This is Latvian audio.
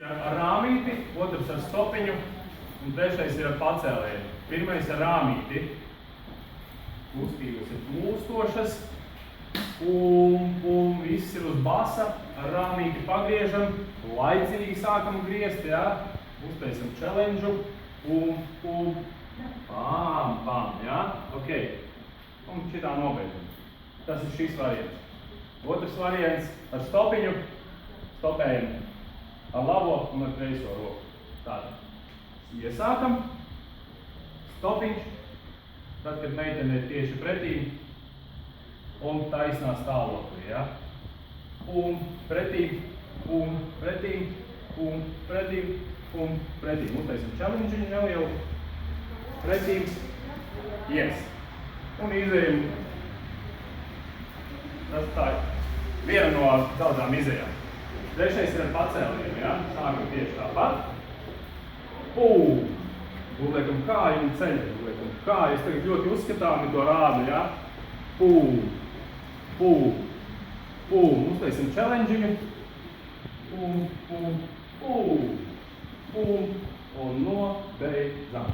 Ar rāmīti, otrs ar stopiņu un trešais ir ar pacēlienu. Pirmais ar rāmīti. Kustības ir plūstošas. Viss ir uz basa. Ar rāmīti pagriežam. Laicīgi sākam griezt, jā. Uztaisam challenge. Pam, jā. Ok. Un šitā nobeidzam. Tas ir šis variants. Otrs variants ar stopiņu. Stopējam ar labo un ar kreiso roku. Tātad. Iesākam. Stopiņš. Tad, kad meitene ir tieši pretī. Un taisnā stāvoklī, ja? Pretī. Pretī. Pretī. Pretī. Uztaisim challenge nelielu. Pretī. Yes. Un izējam. Tas tā ir viena no daudzām izējām. Trešais ir ar pacēlienu, ja? Sākam tieši tāpat. Uzliekam kāju un ceļam. Uzliekam kāju. Es tagad ļoti uzskatāmi to rādu, ja? Uztaisim challenge-iņu. Un nobeidzam.